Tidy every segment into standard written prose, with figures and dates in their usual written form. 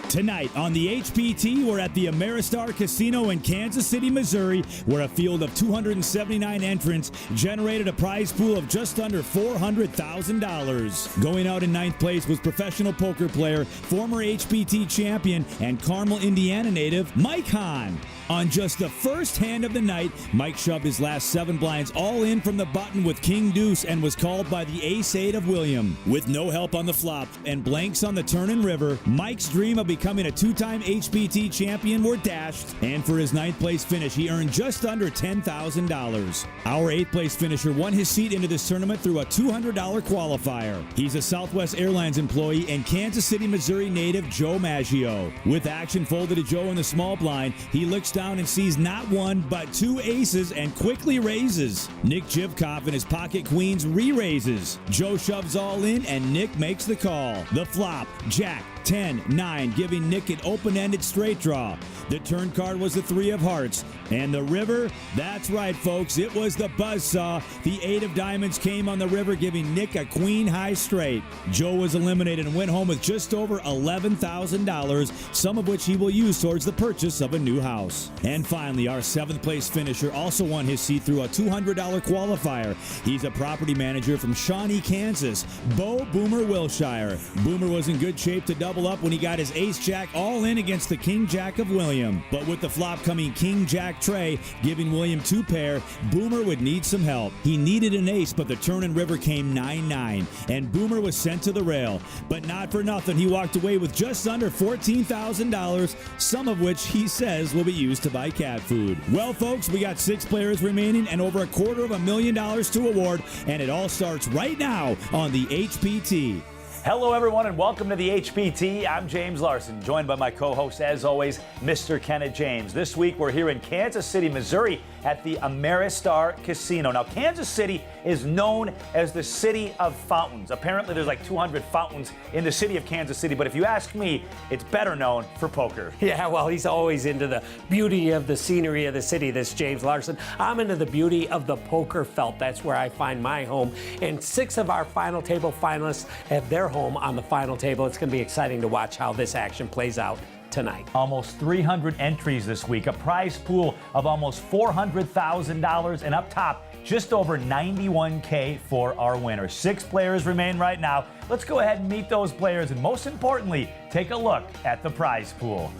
Tonight on the HPT, we're at the Ameristar Casino in Kansas City, Missouri, where a field of 279 entrants generated a prize pool of just under $400,000. Going out in ninth place was professional poker player, former HPT champion, and Carmel, Indiana native, Mike Hahn. On just the first hand of the night, Mike shoved his last 7 blinds all in from the button with King Deuce and was called by the ace-8 of William. With no help on the flop and blanks on the turn and river, Mike's dream of becoming a 2-time HPT champion were dashed, and for his 9th place finish, he earned just under $10,000. Our 8th place finisher won his seat into this tournament through a $200 qualifier. He's a Southwest Airlines employee and Kansas City, Missouri native Joe Maggio. With action folded to Joe in the small blind, he looks down and sees not 1 but 2 aces and quickly raises. Nick Jivkov and his pocket queens re-raises. Joe shoves all in and Nick makes the call. The flop, Jack, 10, 9, giving Nick an open-ended straight draw. The turn card was the 3 of hearts. And the river, that's right, folks, it was the buzzsaw. The 8 of diamonds came on the river, giving Nick a queen high straight. Joe was eliminated and went home with just over $11,000, some of which he will use towards the purchase of a new house. And finally, our 7th place finisher also won his seat through a $200 qualifier. He's a property manager from Shawnee, Kansas, Bo Boomer Wilshire. Boomer was in good shape to double up when he got his ace-jack all in against the king-jack of William. But with the flop coming king-jack tray, giving William 2 pair, Boomer would need some help. He needed an ace, but the turn and river came 9-9, and Boomer was sent to the rail. But not for nothing, he walked away with just under $14,000, some of which he says will be used to buy cat food. Well, folks, we got 6 players remaining and over $250,000 to award, and it all starts right now on the HPT. Hello, everyone, and welcome to the HPT. I'm James Larson, joined by my co-host, as always, Mr. Kenneth James. This week, we're here in Kansas City, Missouri, at the Ameristar Casino. Now, Kansas City is known as the city of fountains. Apparently, there's like 200 fountains in the city of Kansas City, but if you ask me, it's better known for poker. Yeah, well, he's always into the beauty of the scenery of the city, this James Larson. I'm into the beauty of the poker felt. That's where I find my home. And 6 of our final table finalists have their home on the final table. It's going to be exciting to watch how this action plays out tonight. Almost 300 entries this week, a prize pool of almost $400,000, and up top, just over $91K for our winner. 6 players remain right now. Let's go ahead and meet those players, and most importantly, take a look at the prize pool.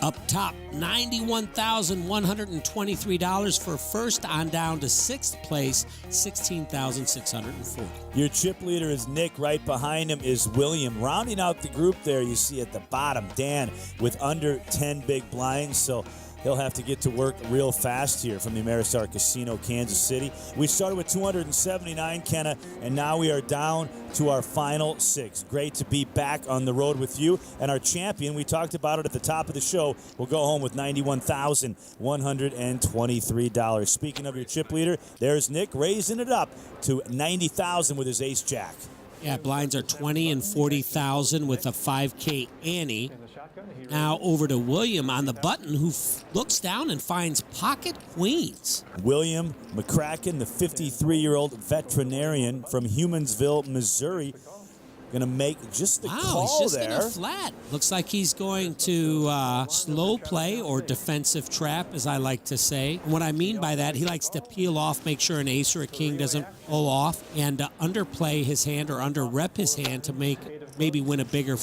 Up top, $91,123 for first, on down to 6th place, $16,640. Your chip leader is Nick. Right behind him is William. Rounding out the group there, you see at the bottom, Dan with under 10 big blinds. So he'll have to get to work real fast here from the Ameristar Casino, Kansas City. We started with 279, Kenna, and now we are down to our final 6. Great to be back on the road with you. And our champion, we talked about it at the top of the show, will go home with $91,123. Speaking of your chip leader, there's Nick raising it up to $90,000 with his ace-jack. Yeah, blinds are 20 and 40,000 with a 5K ante. Now over to William on the button, who looks down and finds pocket queens. William McCracken, the 53-year-old veterinarian from Humansville, Missouri, going to make just the call he's just there. Going to flat. Looks like he's going to slow play or defensive trap, as I like to say. And what I mean by that, he likes to peel off, make sure an ace or a king doesn't pull off, and underplay his hand or under-rep his hand to maybe win a bigger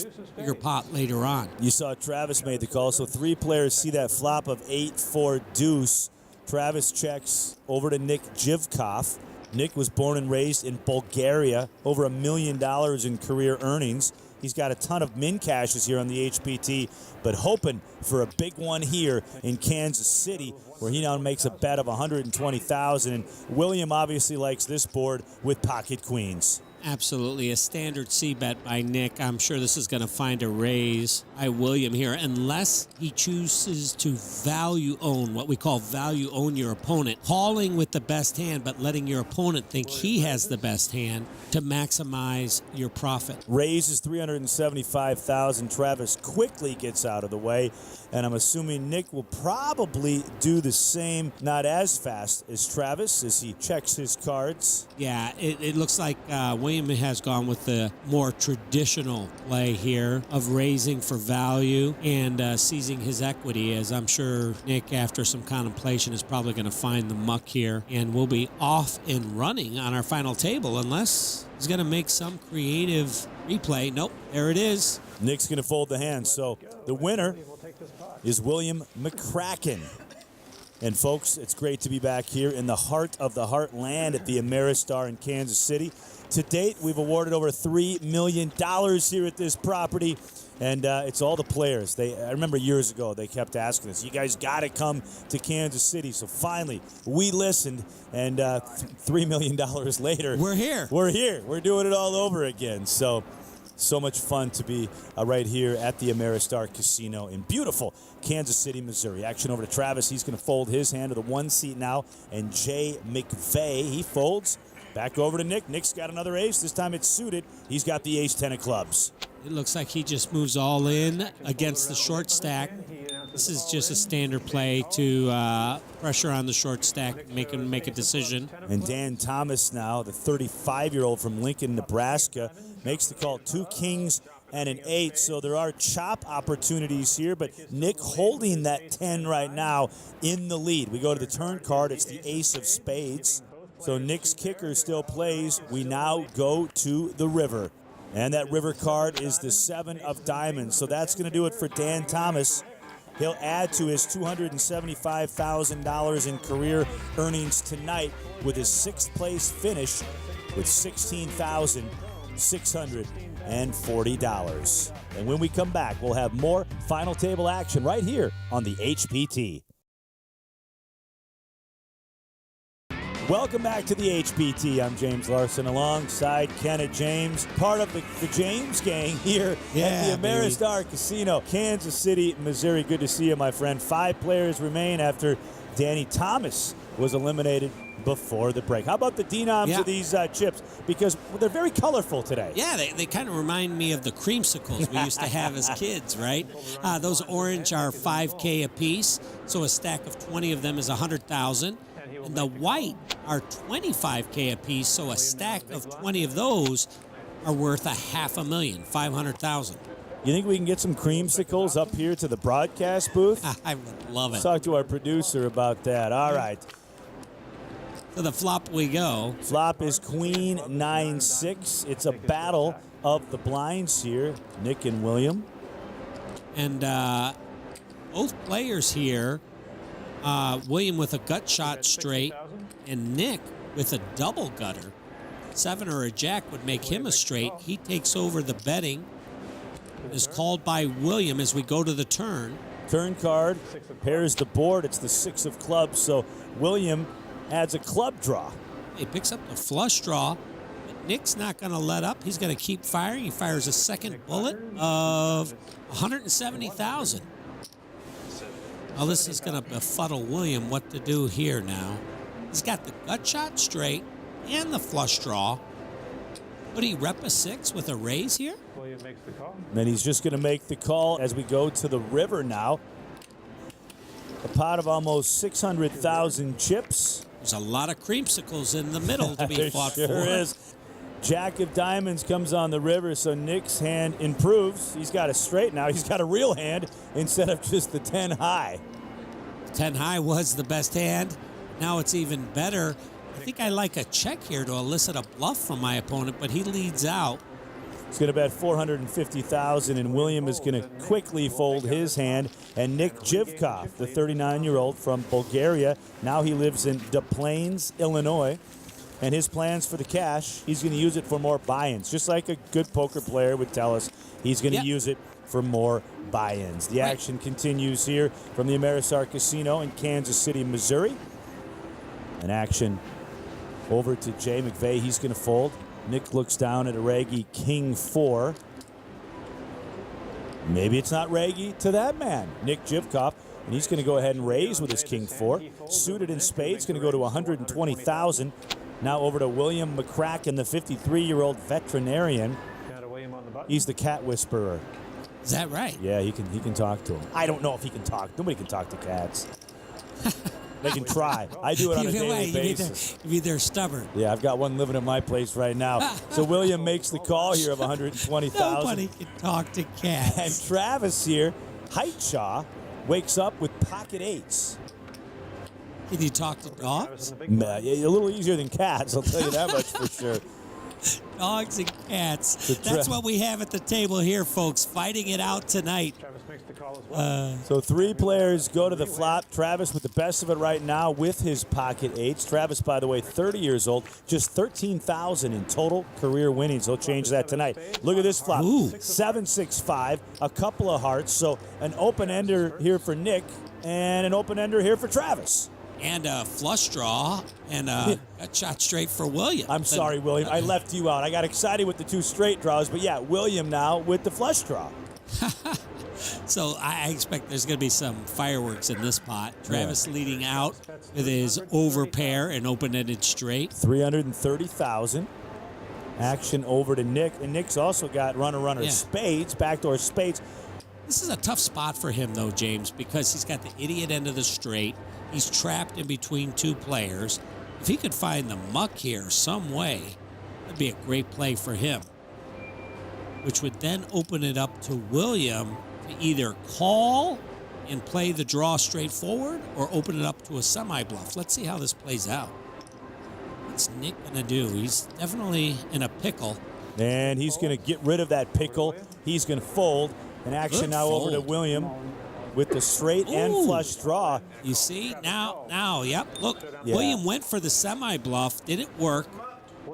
pot later on. You saw Travis made the call, so 3 players see that flop of 8-4 deuce. Travis checks over to Nick Jivkov. Nick was born and raised in Bulgaria, over $1 million in career earnings. He's got a ton of min cashes here on the HPT, but hoping for a big one here in Kansas City, where he now makes a bet of $120,000. And William obviously likes this board with pocket queens. Absolutely. A standard C-bet by Nick. I'm sure this is going to find a raise by William here, unless he chooses to value own, what we call value own your opponent. Calling with the best hand, but letting your opponent think he has the best hand to maximize your profit. Raise is $375,000. Travis quickly gets out of the way, and I'm assuming Nick will probably do the same, not as fast as Travis, as he checks his cards. Yeah, it looks like William William has gone with the more traditional play here of raising for value and seizing his equity, as I'm sure Nick, after some contemplation, is probably going to find the muck here, and we'll be off and running on our final table unless he's going to make some creative replay. Nope, there it is. Nick's going to fold the hand. So the winner is William McCracken. And folks, it's great to be back here in the heart of the heartland at the Ameristar in Kansas City. To date, we've awarded over $3 million here at this property, and it's all the players. I remember years ago they kept asking us, you guys got to come to Kansas City. So finally, we listened, and $3 million later, We're here. We're here. We're doing it all over again. So much fun to be right here at the Ameristar Casino in beautiful Kansas City, Missouri. Action over to Travis. He's going to fold his hand to the 1 seat now. And Jay McVeigh, he folds. Back over to Nick. Nick's got another ace. This time it's suited. He's got the ace-10 of clubs. It looks like he just moves all in against the short stack. This is just a standard play to pressure on the short stack, make a decision. And Dan Thomas now, the 35-year-old from Lincoln, Nebraska, makes the call. 2 kings and an 8, so there are chop opportunities here, but Nick holding that 10 right now in the lead. We go to the turn card. It's the ace of spades. So Nick's kicker still plays. We now go to the river. And that river card is the 7 of diamonds. So that's going to do it for Dan Thomas. He'll add to his $275,000 in career earnings tonight with his 6th place finish with $16,640. And when we come back, we'll have more final table action right here on the HPT. Welcome back to the HPT. I'm James Larson alongside Kenneth James, part of the James gang here at the Ameristar Casino, Kansas City, Missouri. Good to see you, my friend. 5 players remain after Danny Thomas was eliminated before the break. How about the denoms of these chips? Because they're very colorful today. Yeah, they kind of remind me of the creamsicles we used to have as kids, right? Those orange are $5K a piece, so a stack of 20 of them is $100,000. And the white are $25K a piece, so a stack of 20 of those are worth $500,000, $500,000. You think we can get some creamsicles up here to the broadcast booth? I would love it. Talk to our producer about that. All right. To the flop we go. Flop is Queen 9-6. It's a battle of the blinds here, Nick and William. And both players here, William with a gut shot straight, and Nick with a double gutter. 7 or a jack would make him a straight. He takes over the betting. Is called by William as we go to the turn. Turn card pairs the board. It's the 6 of clubs, so William adds a club draw. He picks up the flush draw, but Nick's not going to let up. He's going to keep firing. He fires a second bullet of $170,000. Well, this is going to befuddle William what to do here now. He's got the gut shot straight and the flush draw. Would he rep a 6 with a raise here? William makes the call. Then he's just going to make the call as we go to the river now. A pot of almost 600,000 chips. There's a lot of creamsicles in the middle to be There fought sure for. is. Jack of diamonds comes on the river, so Nick's hand improves. He's got a straight now. He's got a real hand instead of just the 10 high. 10 high was the best hand. Now it's even better. I think I like a check here to elicit a bluff from my opponent, but he leads out. He's going to bet $450,000, and William is going to quickly fold his hand. And Nick Jivkov, the 39-year-old from Bulgaria, now he lives in Des Plaines, Illinois. And his plans for the cash, he's going to use it for more buy-ins. Just like a good poker player would tell us, he's going to use it for more buy-ins. The action continues here from the Ameristar Casino in Kansas City, Missouri. An action over to Jay McVeigh. He's going to fold. Nick looks down at a raggy King 4. Maybe it's not raggy to that man, Nick Jivkov. And he's going to go ahead and raise with his King 4. Suited in spades, going to go to $120,000. Now over to William McCracken, the 53-year-old veterinarian. He's the cat whisperer. Is that right? Yeah, he can talk to him. I don't know if he can talk. Nobody can talk to cats. They can try. I do it on a daily Wait, basis. you mean they're stubborn. Yeah, I've got one living at my place right now. So William makes the call here of 120,000. Nobody can talk to cats. And Travis here, Heightshaw, wakes up with pocket eights. Can you talk to dogs? Nah, a little easier than cats, I'll tell you that much for sure. Dogs and cats. So That's what we have at the table here, folks. Fighting it out tonight. So 3 players go to the flop. Travis with the best of it right now with his pocket eights. Travis, by the way, 30 years old, just 13,000 in total career winnings. He'll change that tonight. Look at this flop. Ooh. 7-6-5, a couple of hearts. So an open-ender here for Nick and an open-ender here for Travis. And a flush draw and a shot straight for William. I'm sorry, William. I left you out. I got excited with the 2 straight draws, but yeah, William now with the flush draw. So I expect there's going to be some fireworks in this pot. Travis leading out with his overpair and open-ended straight. 330,000. Action over to Nick, and Nick's also got runner spades, backdoor spades. This is a tough spot for him, though, James, because he's got the idiot end of the straight. He's trapped in between 2 players. If he could find the muck here some way, that'd be a great play for him, which would then open it up to William to either call and play the draw straight forward or open it up to a semi-bluff. Let's see how this plays out. What's Nick going to do? He's definitely in a pickle. And he's going to get rid of that pickle. He's going to fold. And action Good now fold. over to William with the straight and Ooh. flush draw. You see? Now, yep. Look, Yeah. William went for the semi-bluff. Didn't work.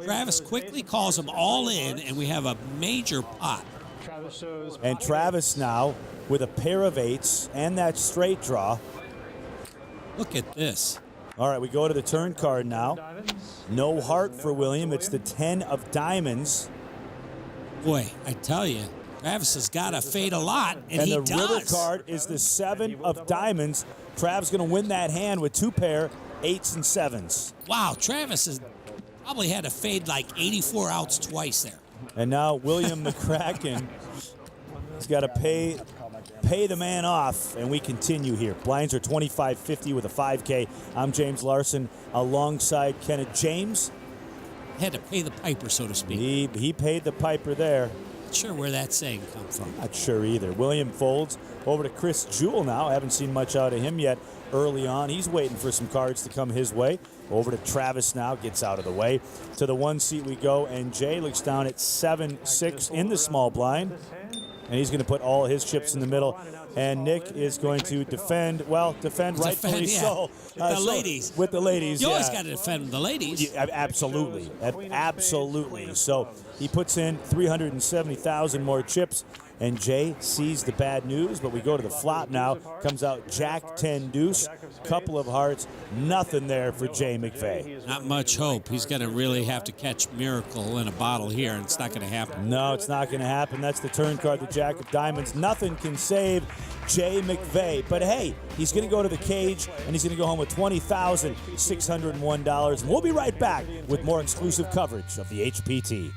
Travis quickly calls him all in, and we have a major pot. And Travis now with a pair of eights and that straight draw. Look at this. All right, we go to the turn card now. No heart for William. It's the 10 of diamonds. Boy, I tell you, Travis has got to fade a lot, and he the does. river card is the 7 of diamonds. Trav's going to win that hand with 2 pair, 8s and 7s. Wow, Travis has probably had to fade like 84 outs twice there. And now William McCracken has got to pay the man off, and we continue here. Blinds are 25.50 with a 5K. I'm James Larson alongside Kenneth James. Had to pay the piper, so to speak. He paid the piper there. Not sure where that saying come from. Not sure either. William folds over to Chris Juul now. Haven't seen much out of him yet early on. He's waiting for some cards to come his way. Over to Travis now. Gets out of the way. To the 1 seat we go, and Jay looks down at 7-6 in the small blind. And he's going to put all his chips in the middle. And Nick is going to defend rightfully yeah. so. With the ladies. With the ladies, You yeah. always got to defend the ladies. Yeah, absolutely. Absolutely. So he puts in 370,000 more chips, and Jay sees the bad news, but we go to the flop now. Comes out Jack 10 deuce, couple of hearts, nothing there for Jay McVeigh. Not much hope. He's going to really have to catch Miracle in a bottle here, and it's not going to happen. No, it's not going to happen. That's the turn card, the Jack of Diamonds. Nothing can save Jay McVeigh. But hey, he's going to go to the cage, and he's going to go home with $20,601. And we'll be right back with more exclusive coverage of the HPT.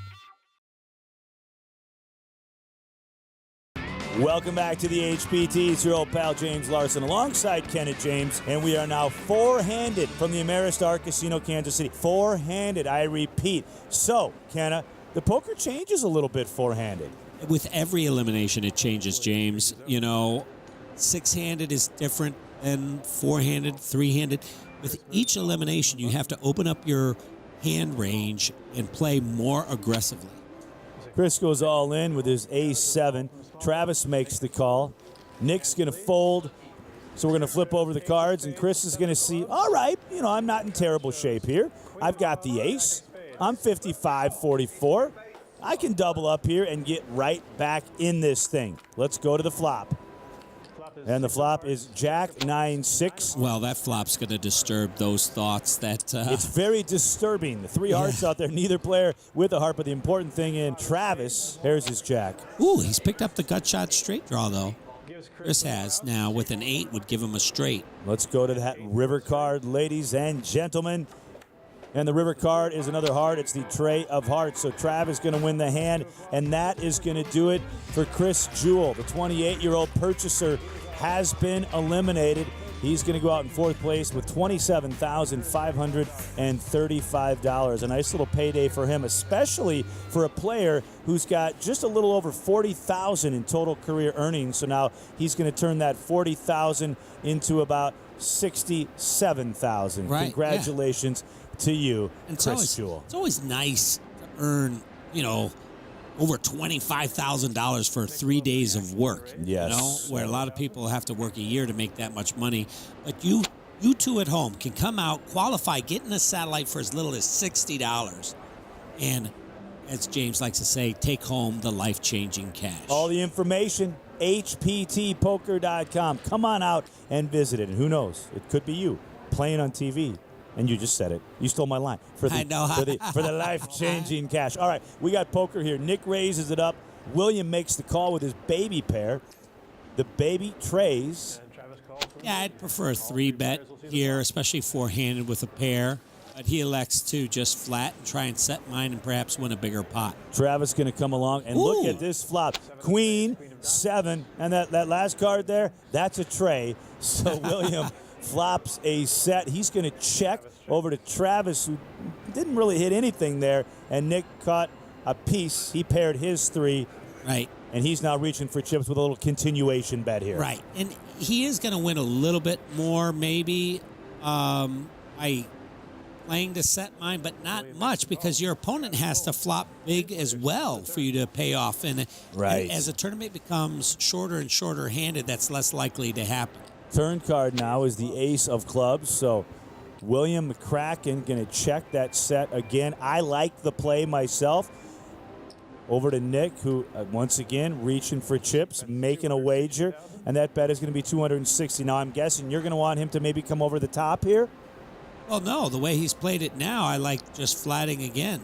Welcome back to the HPT. It's your old pal James Larson alongside Kenneth James, and we are now four-handed from the Ameristar Casino, Kansas City. Four-handed, I repeat. So, Kenna, the poker changes a little bit four-handed. With every elimination, it changes, James. You know, six-handed is different than four-handed, three-handed. With each elimination, you have to open up your hand range and play more aggressively. Chris goes all in with his ace-7. Travis makes the call. Nick's going to fold. So we're going to flip over the cards, and Chris is going to see, all right, you know, I'm not in terrible shape here. I've got the ace. I'm 55-44. I can double up here and get right back in this thing. Let's go to the flop. And the flop is Jack 9-6. Well, that flop's going to disturb those thoughts. It's very disturbing. The three hearts out there, neither player with a heart, but the important thing in Travis, here's his Jack. Ooh, he's picked up the gut shot straight draw, though. Chris has now with an 8 would give him a straight. Let's go to that river card, ladies and gentlemen. And the river card is another heart. It's the tray of hearts. So Travis is going to win the hand, and that is going to do it for Chris Juul. The 28-year-old purchaser has been eliminated. He's going to go out in fourth place with $27,535. A nice little payday for him, especially for a player who's got just a little over $40,000 in total career earnings. So now he's going to turn that $40,000 into about $67,000. Right, Congratulations to you, and Chris Juul. It's always nice to earn, over $25,000 for 3 days of work. Yes. Where a lot of people have to work a year to make that much money. But you two at home can come out, qualify, get in a satellite for as little as $60. And as James likes to say, take home the life-changing cash. All the information, hptpoker.com. Come on out and visit it. And who knows, it could be you playing on TV. And you just said it. You stole my line. I know. For the life-changing cash. All right, we got poker here. Nick raises it up. William makes the call with his baby pair. The baby trays. Yeah, I'd prefer a 3-bet here, especially four-handed with a pair. But he elects to just flat and try and set mine and perhaps win a bigger pot. Travis going to come along and look at this flop. Queen, 7, and that last card there, that's a tray. So William flops a set. He's going to check over to Travis, who didn't really hit anything there, and Nick caught a piece. He paired his 3. Right. And he's now reaching for chips with a little continuation bet here. Right. And he is going to win a little bit more, maybe, by playing to set mine, but not much, because your opponent has to flop big as well for you to pay off. And as the tournament becomes shorter and shorter handed, that's less likely to happen. Turn card now is the ace of clubs. So William McCracken going to check that set again. I like the play myself. Over to Nick, who once again reaching for chips, making a wager, and that bet is going to be $260. Now I'm guessing you're going to want him to maybe come over the top here. Well, no, the way he's played it now, I like just flatting again.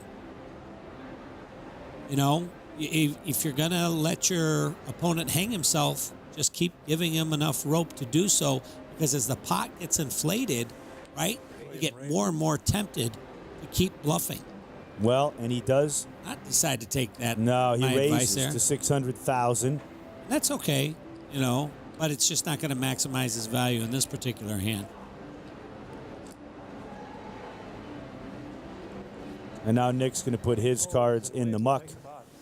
If you're going to let your opponent hang himself, just keep giving him enough rope to do so, because as the pot gets inflated, right, you get more and more tempted to keep bluffing. Well, and he does not decide to take that. No, he raises there to $600,000. That's okay, but it's just not going to maximize his value in this particular hand. And now Nick's going to put his cards in the muck.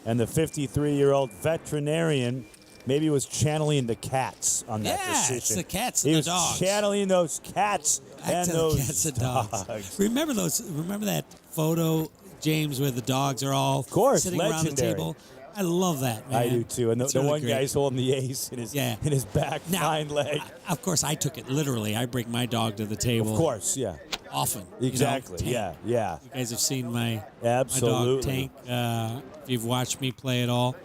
And the 53-year-old veterinarian maybe was channeling the cats on that decision. It's the cats and the dogs. He was channeling those cats and those cats and dogs. Remember that photo, James, where the dogs are all sitting around the table? I love that, man. I do too. And the really one great. Guy's holding the ace in his back hind leg. Of course, I took it literally. I bring my dog to the table. Of course, yeah. Often. Exactly. Tank. Yeah. You guys have seen my Absolutely. my dog Tank. If you've watched me play at all,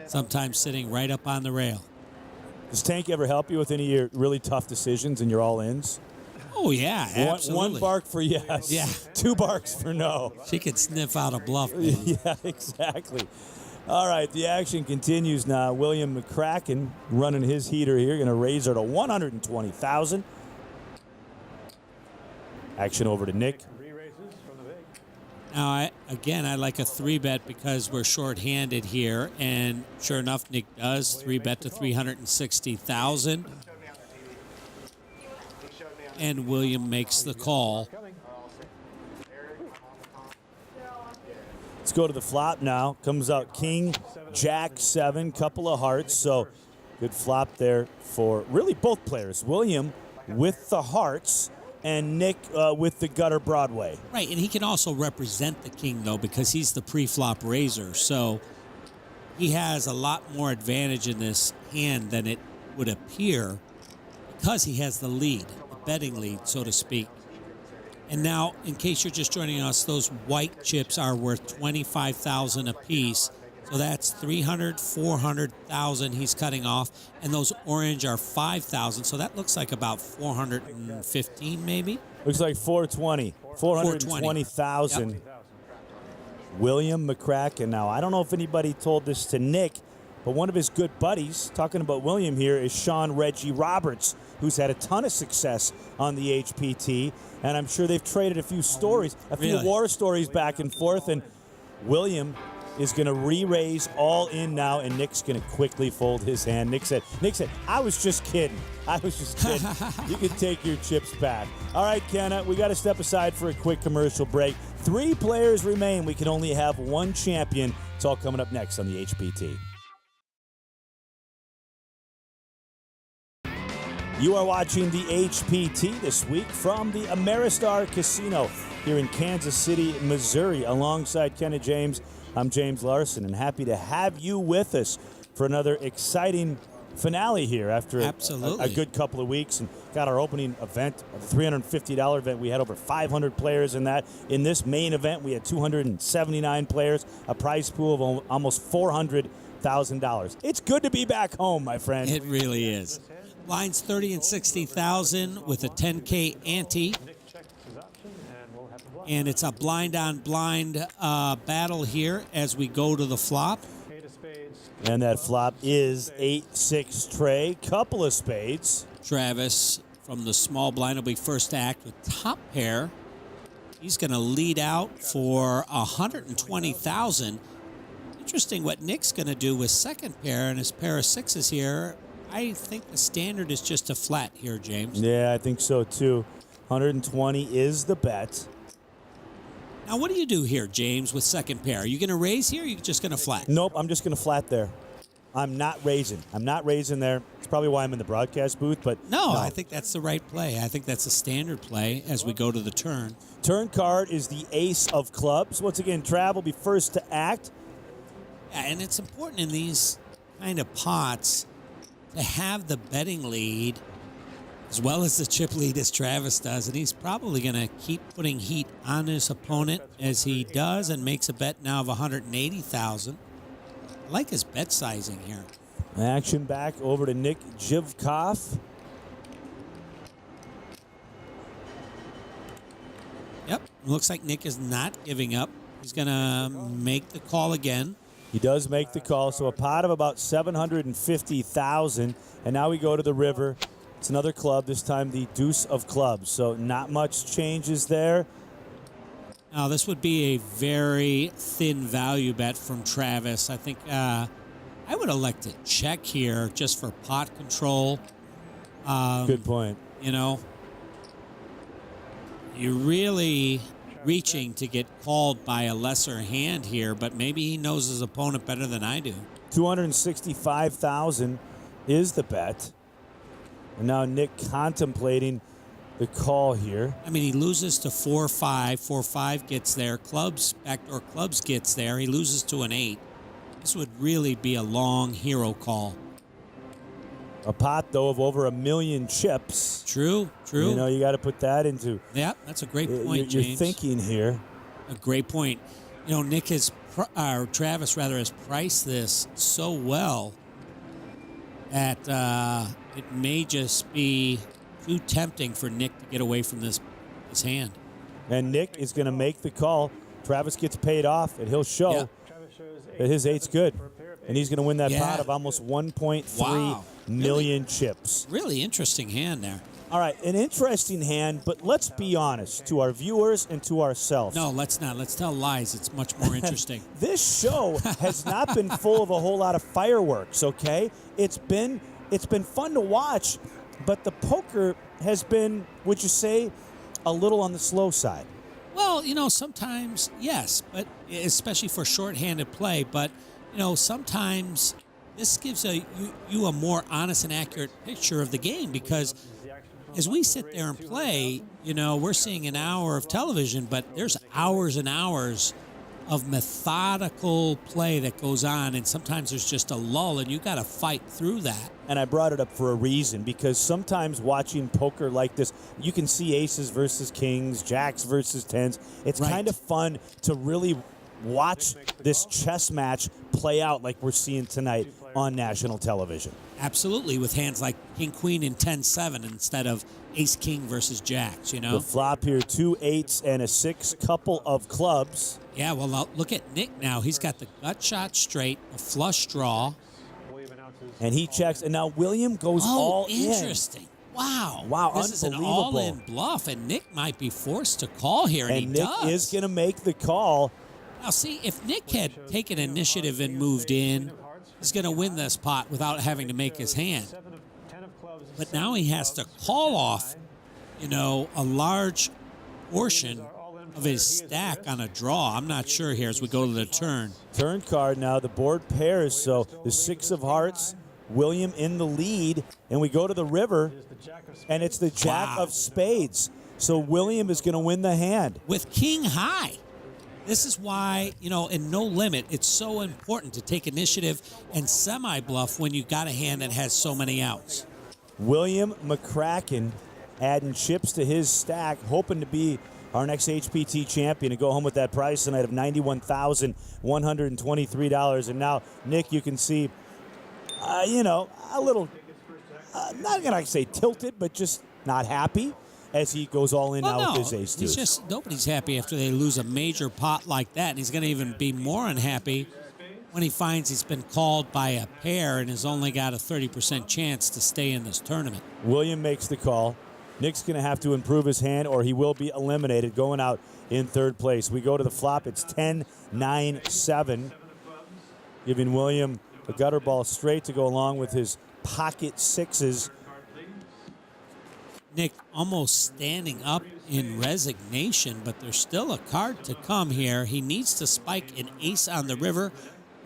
sometimes sitting right up on the rail. Does Tank ever help you with any of your really tough decisions and your all-ins? Oh, yeah, absolutely. One bark for yes. Yeah. 2 barks for no. She could sniff out a bluff. Yeah, exactly. All right, the action continues now. William McCracken running his heater here, going to raise her to $120,000. Action over to Nick. Now, I like a 3-bet because we're short-handed here, and sure enough, Nick does 3-bet to $360,000, and William makes the call. Let's go to the flop now. Comes out King, Jack, 7, couple of hearts. So good flop there for really both players. William with the hearts and Nick with the gutter Broadway. Right, and he can also represent the king, though, because he's the pre-flop raiser. So he has a lot more advantage in this hand than it would appear because he has the lead, the betting lead, so to speak. And now, in case you're just joining us, those white chips are worth $25,000 apiece. So that's $300,000, $400,000 he's cutting off, and those orange are $5,000. So that looks like about $415,000 maybe. Looks like $420,000. Yep. William McCracken. Now, I don't know if anybody told this to Nick, but one of his good buddies, talking about William here, is Sean Reggie Roberts, who's had a ton of success on the HPT, and I'm sure they've traded a few stories, few war stories back and forth, and William is going to re-raise all in now, and Nick's going to quickly fold his hand. Nick said, I was just kidding. You can take your chips back. All right, Kenna, we got to step aside for a quick commercial break. 3 players remain. We can only have one champion. It's all coming up next on the HPT. You are watching the HPT this week from the Ameristar Casino here in Kansas City, Missouri. Alongside Kenneth James, I'm James Larson, and happy to have you with us for another exciting finale here after a good couple of weeks, and got our opening event, the $350 event. We had over 500 players in that. In this main event, we had 279 players, a prize pool of almost $400,000. It's good to be back home, my friend. It really is. Lines 30 and 60,000 with a 10K ante. And it's a blind-on-blind battle here as we go to the flop. And that flop is 8-6 tray, couple of spades. Travis from the small blind will be first to act with top pair. He's going to lead out for 120,000. Interesting what Nick's going to do with second pair and his pair of sixes here. I think the standard is just a flat here, James. Yeah, I think so too. 120 is the bet. Now, what do you do here, James, with second pair? Are you going to raise here, or are you just going to flat? Nope, I'm just going to flat there. I'm not raising. there. It's probably why I'm in the broadcast booth, but No, I think that's the right play. I think that's a standard play as we go to the turn. Turn card is the ace of clubs. Once again, Trav will be first to act. Yeah, and it's important in these kind of pots to have the betting lead as well as the chip lead as Travis does, and he's probably going to keep putting heat on his opponent as he does and makes a bet now of 180,000. I like his bet sizing here. Action back over to Nick Jivkov. Yep, looks like Nick is not giving up. He's going to make the call again. He does make the call, so a pot of about 750,000, and now we go to the river. It's another club, this time the deuce of clubs, so not much changes there. Now, this would be a very thin value bet from Travis. I think I would elect to check here just for pot control. Good point. You know, you're really reaching to get called by a lesser hand here, but maybe he knows his opponent better than I do. 265,000 is the bet. And now Nick contemplating the call here. I mean, he loses to 4-5. 4-5 gets there. Clubs, backdoor clubs gets there. He loses to an 8. This would really be a long hero call. A pot, though, of over 1 million chips. True. You know, you got to put that into... Yeah, that's a great point, you're James. thinking here. A great point. You know, Travis has priced this so well that it may just be too tempting for Nick to get away from this hand. And Nick is going to make the call. Travis gets paid off, and he'll show that his 8's good. And he's going to win that pot of almost 1.3 million chips. Really interesting hand there. All right, an interesting hand, but let's be honest to our viewers and to ourselves. No, let's not. Let's tell lies. It's much more interesting. This show has not been full of a whole lot of fireworks, okay? It's been fun to watch, but the poker has been, would you say, a little on the slow side? Well, you know, sometimes, yes, but especially for shorthanded play. But, you know, sometimes this gives you a more honest and accurate picture of the game, because as we sit there and play, you know, we're seeing an hour of television, but there's hours and hours of methodical play that goes on, and sometimes there's just a lull, and you got to fight through that. And I brought it up for a reason, because sometimes watching poker like this, you can see aces versus kings, jacks versus tens. It's kind of fun to really watch this chess match play out like we're seeing tonight on national television. Absolutely, with hands like king, queen, and 10-7 instead of ace, king versus jacks, you know? The flop here, 2 8s and a 6, couple of clubs. Yeah, well, now look at Nick now. He's got the gut shot straight, a flush draw. And he checks, and now William goes all in. Interesting. Wow. Wow, this is an all-in bluff, and Nick might be forced to call here, and he Nick does. is going to make the call. Now, see, if Nick had taken initiative and moved in, he's going to win this pot without having to make his hand. But now he has to call off, a large portion of his stack on a draw. I'm not sure here as we go to the turn. Turn card now, the board pairs, so the 6 of hearts, William in the lead, and we go to the river, and it's the jack of spades. So William is going to win the hand. With king high. This is why, in No Limit, it's so important to take initiative and semi-bluff when you got a hand that has so many outs. William McCracken adding chips to his stack, hoping to be our next HPT champion and go home with that prize tonight of $91,123. And now, Nick, you can see, a little, not going to say tilted, but just not happy as he goes all in now with his ace deuce. It's just nobody's happy after they lose a major pot like that. And he's going to even be more unhappy when he finds he's been called by a pair and has only got a 30% chance to stay in this tournament. William makes the call. Nick's going to have to improve his hand or he will be eliminated, going out in third place. We go to the flop. It's 10-9-7, giving William a gutter ball straight to go along with his pocket sixes. Nick almost standing up in resignation, but there's still a card to come here. He needs to spike an ace on the river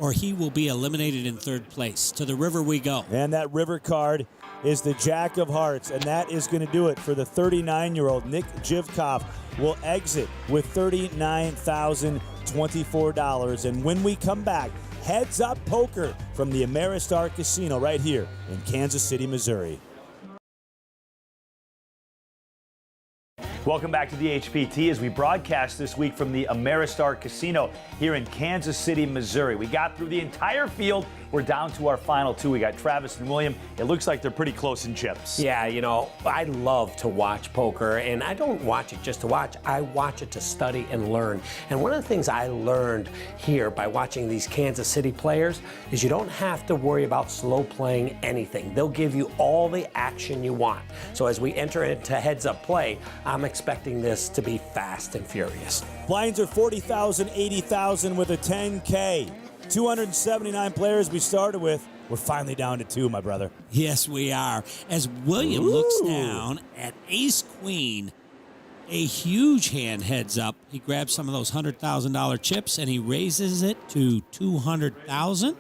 or he will be eliminated in third place. To the river we go. And that river card is the jack of hearts, and that is going to do it for the 39-year-old. Nick Jivkov will exit with $39,024. And when we come back, Heads Up Poker from the Ameristar Casino right here in Kansas City, Missouri. Welcome back to the HPT as we broadcast this week from the Ameristar Casino here in Kansas City, Missouri. We got through the entire field. We're down to our final two. We got Travis and William. It looks like they're pretty close in chips. Yeah, I love to watch poker, and I don't watch it just to watch. I watch it to study and learn. And one of the things I learned here by watching these Kansas City players is you don't have to worry about slow playing anything. They'll give you all the action you want. So as we enter into heads-up play, I'm expecting this to be fast and furious. Blinds are 40,000, 80,000 with a 10K. 279 players we started with. We're finally down to 2, my brother. Yes, we are. As William looks down at ace-queen, a huge hand heads up. He grabs some of those $100,000 chips and he raises it to $200,000.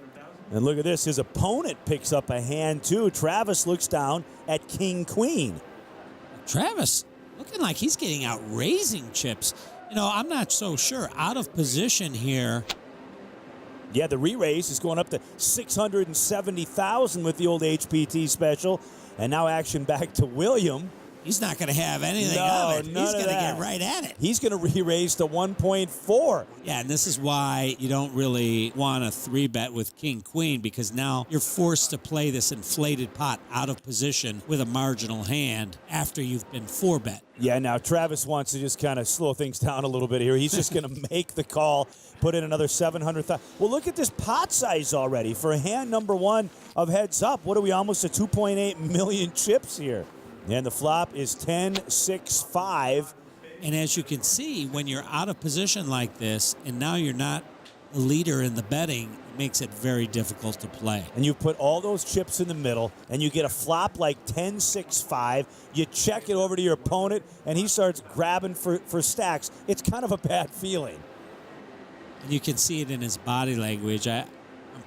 And look at this. His opponent picks up a hand, too. Travis looks down at king-queen. Travis looking like he's getting out raising chips. I'm not so sure. Out of position here. Yeah, the re-raise is going up to $670,000 with the old HPT special. And now action back to William. He's not going to have anything of it. He's going to get right at it. He's going to re-raise to 1.4. Yeah, and this is why you don't really want a 3-bet with king-queen, because now you're forced to play this inflated pot out of position with a marginal hand after you've been 4-bet. Yeah, now Travis wants to just kind of slow things down a little bit here. He's just going to make the call, put in another $700,000. Well, look at this pot size already for hand number 1 of heads up. What are we, almost at 2.8 million chips here? And the flop is 10-6-5. And as you can see, when you're out of position like this, and now you're not a leader in the betting, it makes it very difficult to play. And you put all those chips in the middle, and you get a flop like 10-6-5. You check it over to your opponent, and he starts grabbing for stacks. It's kind of a bad feeling. And you can see it in his body language. I'm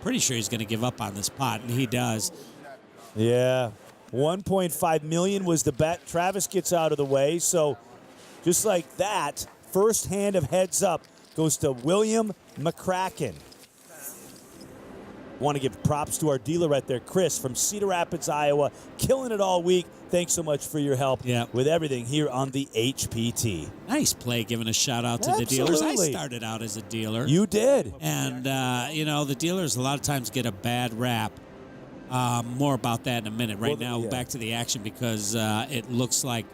pretty sure he's going to give up on this pot, and he does. Yeah. 1.5 million was the bet. Travis gets out of the way. So just like that, first hand of heads up goes to William McCracken. Want to give props to our dealer right there, Chris from Cedar Rapids, Iowa, killing it all week. Thanks so much for your help with everything here on the HPT. Nice play, giving a shout out to the dealers. I started out as a dealer. You did. And, the dealers a lot of times get a bad rap. More about that in a minute. Right now, back to the action, because it looks like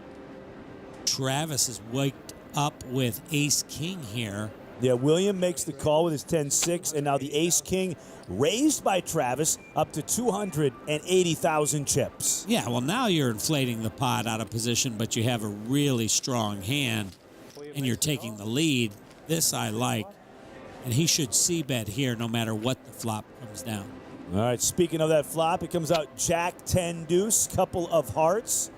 Travis is waked up with ace-king here. Yeah, William makes the call with his 10-6, and now the ace-king raised by Travis up to 280,000 chips. Yeah, well, now you're inflating the pot out of position, but you have a really strong hand, and you're taking the lead. This I like. And he should c-bet here no matter what the flop comes down. All right, speaking of that flop, it comes out Jack 10 deuce, couple of hearts.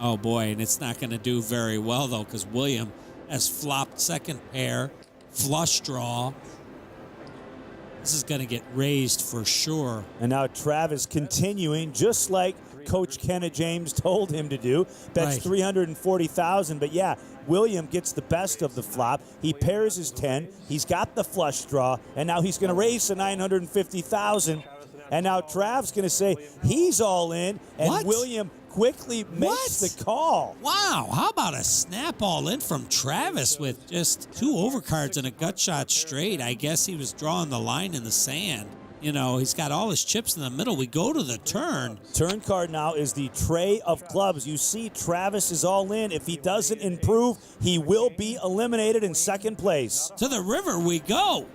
Oh, boy, and it's not going to do very well, though, because William has flopped second pair, flush draw. This is going to get raised for sure. And now Travis continuing, just like Coach Kenneth James told him to do. Bets Right. 340,000, but yeah, William gets the best of the flop. He pairs his 10. He's got the flush draw, and now he's going to raise to 950,000. And now Trav's going to say he's all in, and What? William quickly makes the call. Wow, how about a snap all in from Travis with just 2 overcards and a gut shot straight? I guess he was drawing the line in the sand. You know, he's got all his chips in the middle. We go to the turn. Turn card now is the tray of clubs. You see Travis is all in. If he doesn't improve, he will be eliminated in second place. To the river we go.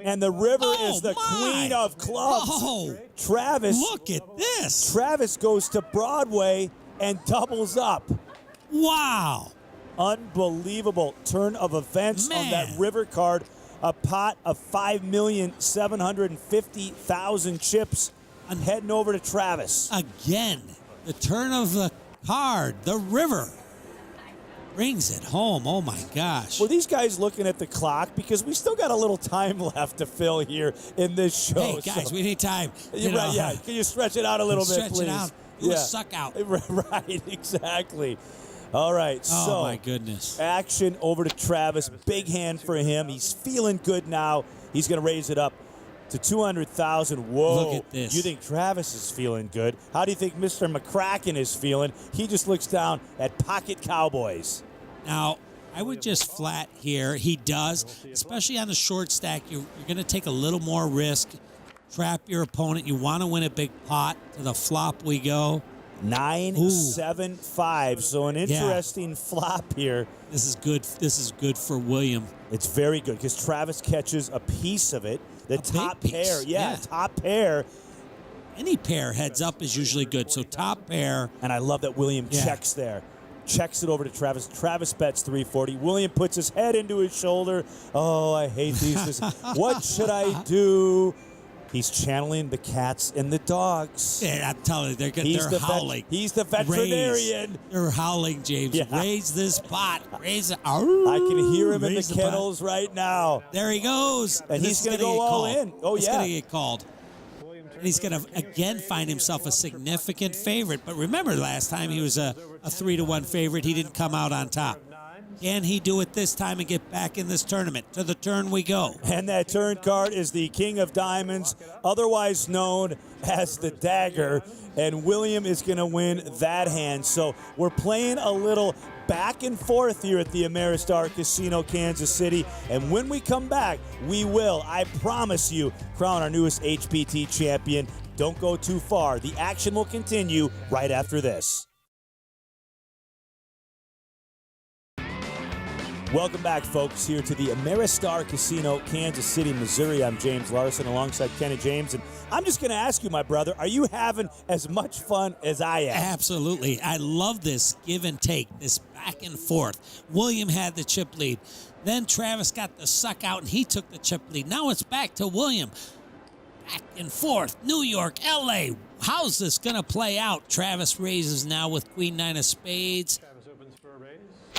And the river Oh, is the my. queen of clubs. Oh, Travis look at this. Travis goes to Broadway and doubles up. Wow. Unbelievable turn of events on that Man. river card. A pot of 5,750,000 chips. I'm heading over to Travis. Again, the turn of the card, the river, brings it home. Oh, my gosh. Were these guys looking at the clock? Because we still got a little time left to fill here in this show. Hey, guys, we need time. You're right, yeah. Can you stretch it out a little bit, Stretch please? it out. Do a suck out. Right, exactly. All right, Oh, so my goodness. action over to Travis. Big hand for him. He's feeling good now. He's going to raise it up to 200,000. Whoa. Look at this. You think Travis is feeling good? How do you think Mr. McCracken is feeling? He just looks down at Pocket Cowboys. Now, I would just flat here. He does, especially on the short stack. You're going to take a little more risk. Trap your opponent. You want to win a big pot. To the flop we go. 9-7-5. So an interesting flop here. This is good. This is good for William. It's very good because Travis catches a piece of it. The top big piece, pair. Yeah, yeah. top pair. Any pair heads up is usually good. So top pair. And I love that William checks there. Checks it over to Travis. Travis bets 340. William puts his head into his shoulder. Oh, I hate these. What should I do? He's channeling the cats and the dogs. Yeah, I'm telling you, they're howling. He's the veterinarian. Raise. They're howling, James. Yeah. Raise this pot. Raise it. I can hear him in the kennels right now. There he goes. And he's going to gonna go get all called. in. Oh, He's yeah. going to get called. And he's going to, again, find himself a significant favorite. But remember, last time he was a 3-1 favorite. He didn't come out on top. Can he do it this time and get back in this tournament? To the turn we go. And that turn card is the King of Diamonds, otherwise known as the Dagger. And William is going to win that hand. So we're playing a little back and forth here at the Ameristar Casino, Kansas City. And when we come back, we will, I promise you, crown our newest HPT champion. Don't go too far. The action will continue right after this. Welcome back, folks, here to the Ameristar Casino, Kansas City, Missouri. I'm James Larson alongside Kenneth James. And I'm just going to ask you, my brother, are you having as much fun as I am? Absolutely. I love this give and take, this back and forth. William had the chip lead. Then Travis got the suck out, and he took the chip lead. Now it's back to William. Back and forth. New York, L.A. How's this going to play out? Travis raises now with Queen 9 of spades.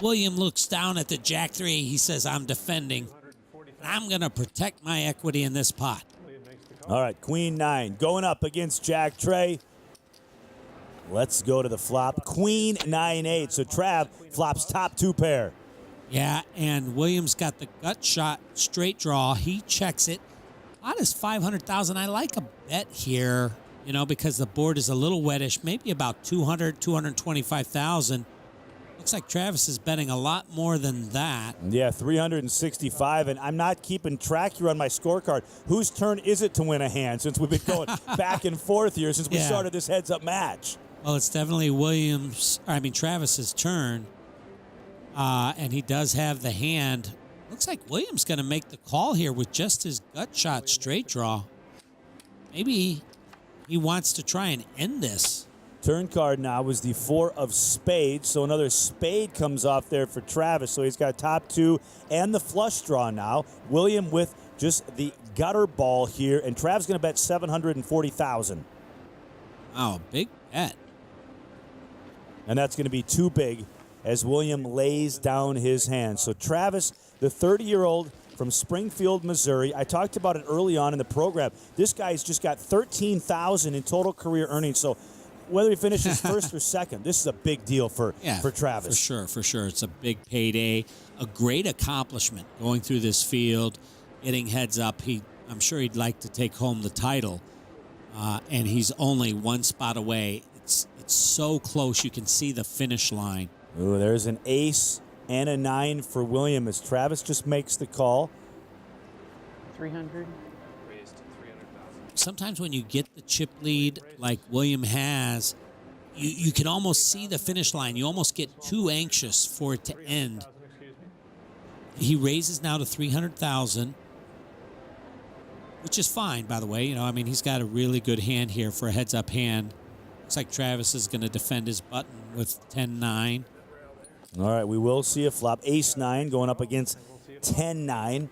William looks down at the Jack 3. He says, I'm defending. I'm going to protect my equity in this pot. All right, Queen 9 going up against Jack Trey. Let's go to the flop. Queen 9-8. So Trav flops top 2 pair. Yeah, and Williams got the gut shot straight draw. He checks it. Pot is 500,000. I like a bet here, you know, because the board is a little wettish. Maybe about 200, 225,000. Looks like Travis is betting a lot more than that. Yeah, 365, and I'm not keeping track here on my scorecard. Whose turn is it to win a hand since we've been going back and forth here since we started this heads-up match? Well, it's definitely Travis's turn, and he does have the hand. Looks like Williams going to make the call here with just his gut shot straight draw. Maybe he wants to try and end this. Turn card now was the 4 of spades, so another spade comes off there for Travis. So he's got top 2 and the flush draw now. William with just the gutter ball here, and Trav's going to bet $740,000. Wow, big bet. And that's going to be too big as William lays down his hand. So Travis, the 30-year-old from Springfield, Missouri. I talked about it early on in the program. This guy's just got $13,000 in total career earnings. So whether he finishes first or second, this is a big deal for Travis. For sure. It's a big payday, a great accomplishment going through this field, getting heads up. I'm sure he'd like to take home the title, and he's only one spot away. It's so close you can see the finish line. Ooh, there's an ace and a 9 for William as Travis just makes the call. 300. Sometimes when you get the chip lead like William has, you can almost see the finish line. You almost get too anxious for it to end. He raises now to $300,000, which is fine, by the way. He's got a really good hand here for a heads-up hand. Looks like Travis is going to defend his button with 10-9. All right, we will see a flop. Ace-9 going up against 10-9.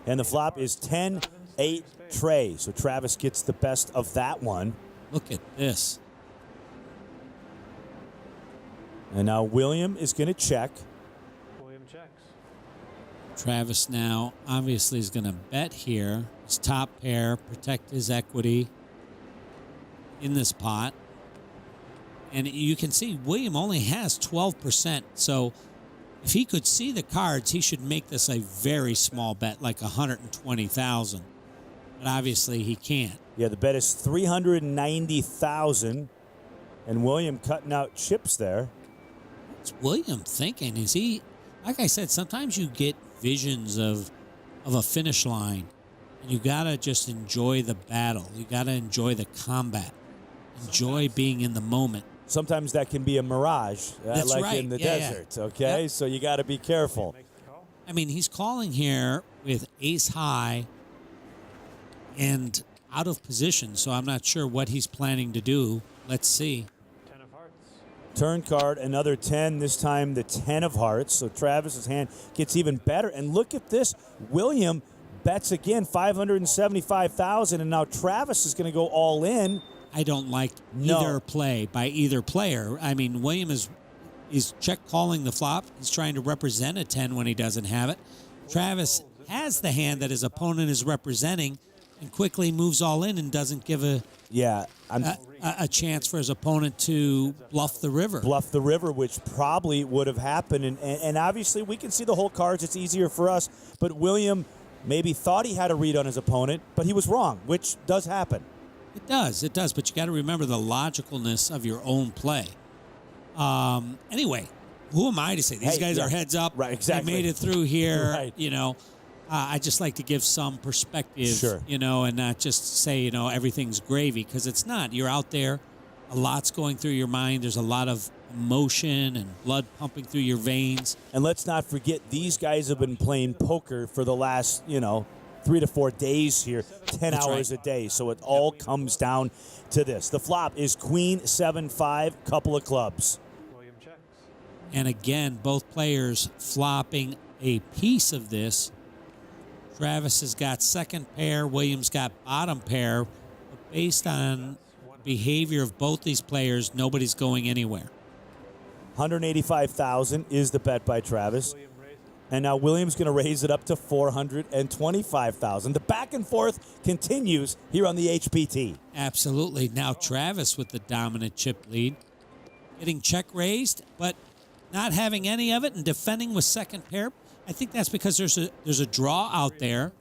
And the flop is 10-8 tray. So Travis gets the best of that one. Look at this. And now William is going to check. William checks. Travis now obviously is going to bet here. His top pair, protect his equity in this pot. And you can see William only has 12%. So if he could see the cards, he should make this a very small bet, like $120,000. But obviously he can't. Yeah, the bet is $390,000. And William cutting out chips there. What's William thinking? Is he, like I said, sometimes you get visions of a finish line. And you got to just enjoy the battle. You got to enjoy the combat. Enjoy being in the moment. Sometimes that can be a mirage, That's like right. in the desert, okay? Yep. So you got to be careful. He's calling here with ace high and out of position, so I'm not sure what he's planning to do. Let's see. 10 of hearts. Turn card, another 10, this time the 10 of hearts. So Travis's hand gets even better. And look at this. William bets again, $575,000, and now Travis is going to go all in. I don't like either play by either player. William is check calling the flop. He's trying to represent a 10 when he doesn't have it. Travis has the hand that his opponent is representing and quickly moves all in and doesn't give a chance for his opponent to bluff the river. Bluff the river, which probably would have happened. And obviously we can see the whole cards. It's easier for us. But William maybe thought he had a read on his opponent, but he was wrong, which does happen. It does, but you got to remember the logicalness of your own play. Anyway, who am I to say? These guys are heads up. Right, exactly. They made it through here. Right. I just like to give some perspective, Sure. And not just say, everything's gravy, because it's not. You're out there. A lot's going through your mind. There's a lot of emotion and blood pumping through your veins. And let's not forget, these guys have been playing poker for the last, 3 to 4 days here, 10 hours a day. So it all comes down to this. The flop is Queen 7-5, couple of clubs. William checks. And again, both players flopping a piece of this. Travis has got second pair. Williams got bottom pair. But based on behavior of both these players, nobody's going anywhere. $185,000 is the bet by Travis. And now Williams going to raise it up to $425,000. The back and forth continues here on the HPT. Absolutely. Now Travis with the dominant chip lead. Getting check raised, but not having any of it and defending with second pair. I think that's because there's a draw out there.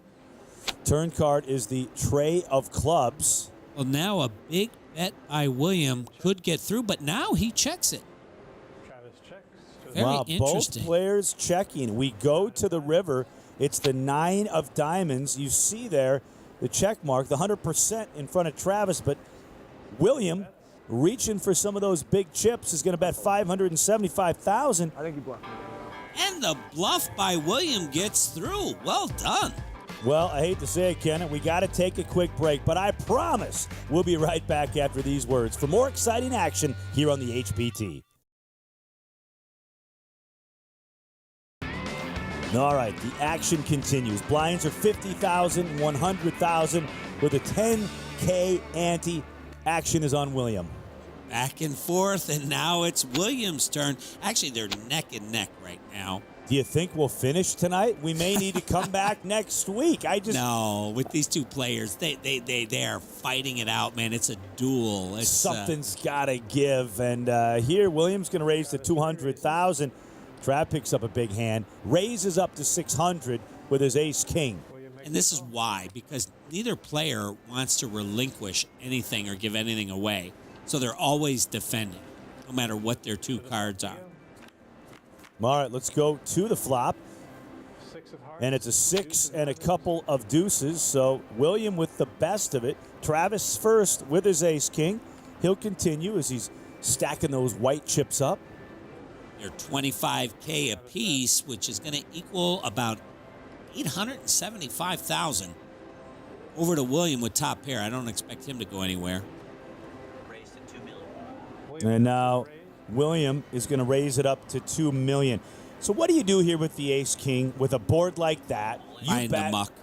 Turn card is the tray of clubs. Well, now a big bet by William could get through, but now he checks it. Travis checks. Very interesting. Both players checking. We go to the river. It's the 9 of diamonds. You see there the check mark, the 100% in front of Travis, but William reaching for some of those big chips is going to bet $575,000. I think he bluffed. And the bluff by William gets through. Well done. Well, I hate to say it, Ken, we got to take a quick break, but I promise we'll be right back after these words for more exciting action here on the HPT. All right, the action continues. Blinds are 50,000, 100,000 with a 10K ante. Action is on William. Back and forth, and now it's William's turn. Actually, they're neck and neck right now. Do you think we'll finish tonight? We may need to come back next week. No, with these two players, they are fighting it out, man. It's a duel. Something's got to give. And here, William's going to raise to 200,000. Trav picks up a big hand, raises up to 600 with his ace-king. And this is why, because neither player wants to relinquish anything or give anything away. So they're always defending, no matter what their two cards are. All right, let's go to the flop. And it's a 6 and a couple of deuces. So William with the best of it. Travis first with his ace-king. He'll continue as he's stacking those white chips up. They're $25K apiece, which is going to equal about $875,000. Over to William with top pair. I don't expect him to go anywhere. And now William is going to raise it up to $2 million. So what do you do here with the ace-king with a board like that? Find the muck.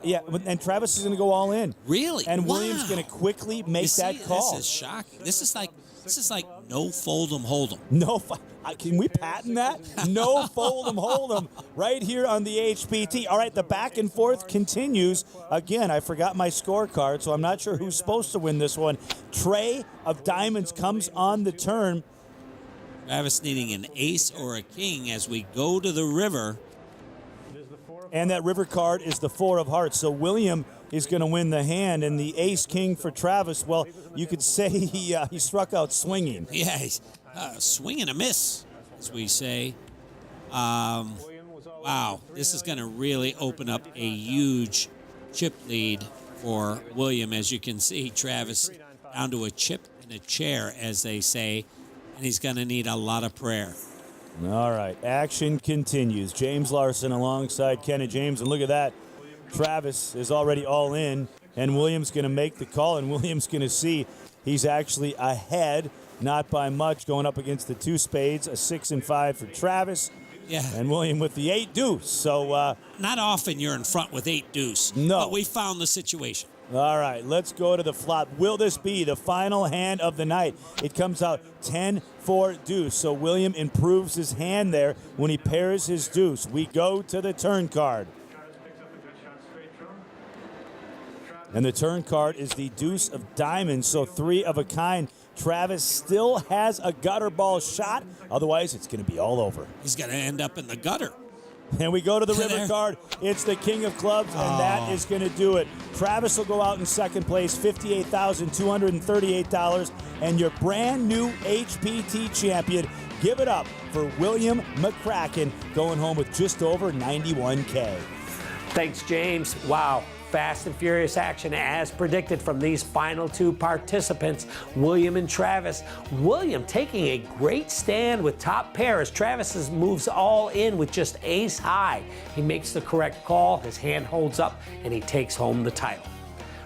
Yeah, and Travis is going to go all in. Really? And wow. William's going to quickly make that call. This is shocking. This is like no fold 'em, hold 'em. No, can we patent that? No fold 'em, hold 'em, right here on the HPT. All right, the back and forth continues. Again, I forgot my scorecard, so I'm not sure who's supposed to win this one. Trey of diamonds comes on the turn. Travis needing an ace or a king as we go to the river. And that river card is the 4 of hearts. So William is going to win the hand, and the ace-king for Travis, well, you could say he struck out swinging. Yeah, he's swing and a miss, as we say. Wow, this is going to really open up a huge chip lead for William. As you can see, Travis down to a chip and a chair, as they say, and he's going to need a lot of prayer. All right, action continues. James Larson alongside Ken and James, and look at that. Travis is already all in, and William's going to make the call, and William's going to see he's actually ahead, not by much, going up against the 2 spades, a 6 and 5 for Travis. Yeah. And William with the 8 deuce. So not often you're in front with 8 deuce. No. But we found the situation. All right, let's go to the flop. Will this be the final hand of the night? It comes out 10-4 deuce. So William improves his hand there when he pairs his deuce. We go to the turn card. And the turn card is the deuce of diamonds, so 3 of a kind. Travis still has a gutter ball shot. Otherwise, it's going to be all over. He's going to end up in the gutter. And we go to the river card. It's the king of clubs, and that is going to do it. Travis will go out in second place, $58,238, and your brand new HPT champion. Give it up for William McCracken, going home with just over $91K. Thanks, James. Wow. Fast and furious action as predicted from these final 2 participants, William and Travis. William taking a great stand with top pair as Travis moves all in with just ace high. He makes the correct call, his hand holds up, and he takes home the title.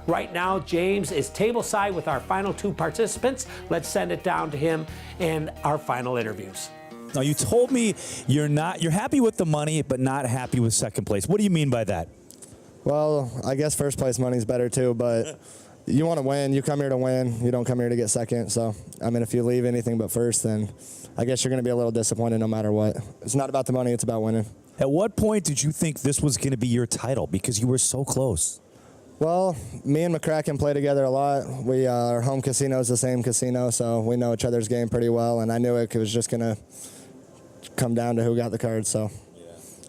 Right now, James is tableside with our final 2 participants. Let's send it down to him and our final interviews. Now, you told me you're happy with the money, but not happy with second place. What do you mean by that? Well, I guess first place money's better too, but you want to win. You come here to win. You don't come here to get second. So, I mean, if you leave anything but first, then I guess you're going to be a little disappointed no matter what. It's not about the money. It's about winning. At what point did you think this was going to be your title? Because you were so close. Well, me and McCracken play together a lot. Our home casino is the same casino, so we know each other's game pretty well, and I knew it was just going to come down to who got the cards, so.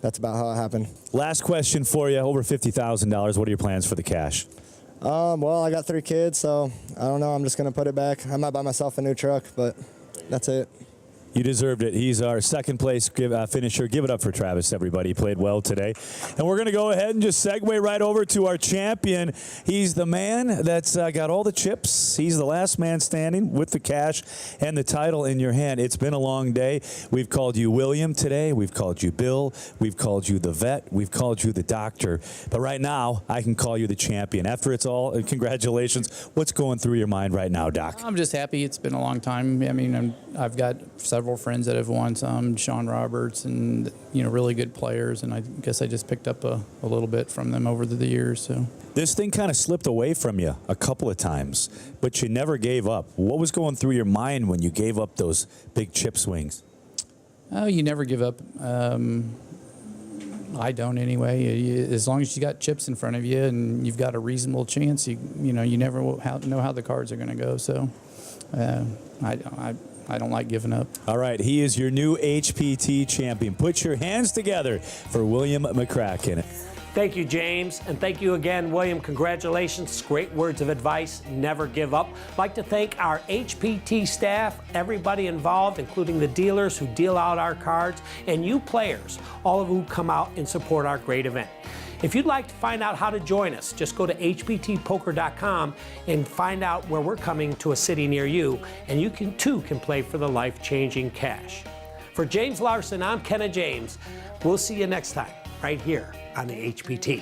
That's about how it happened. Last question for you, over $50,000. What are your plans for the cash? Well, I got 3 kids, so I don't know. I'm just going to put it back. I might buy myself a new truck, but that's it. You deserved it. He's our second place finisher. Give it up for Travis, everybody. He played well today. And we're going to go ahead and just segue right over to our champion. He's the man that's got all the chips. He's the last man standing with the cash and the title in your hand. It's been a long day. We've called you William today. We've called you Bill. We've called you the vet. We've called you the doctor. But right now, I can call you the champion. After it's all, congratulations. What's going through your mind right now, Doc? I'm just happy. It's been a long time. I mean, I've got several friends that have won some, Sean Roberts, and really good players, and I guess I just picked up a little bit from them over the years. So this thing kind of slipped away from you a couple of times, but you never gave up. What was going through your mind when you gave up those big chip swings? Oh, you never give up. I don't anyway. As long as you got chips in front of you and you've got a reasonable chance, you never know how the cards are going to go. So I don't like giving up. All right, he is your new HPT champion. Put your hands together for William McCracken. Thank you, James, and thank you again, William. Congratulations. Great words of advice. Never give up. I'd like to thank our HPT staff, everybody involved, including the dealers who deal out our cards, and you players, all of who come out and support our great event. If you'd like to find out how to join us, just go to hptpoker.com and find out where we're coming to a city near you, and you too can play for the life-changing cash. For James Larson, I'm Kenna James. We'll see you next time, right here on the HPT.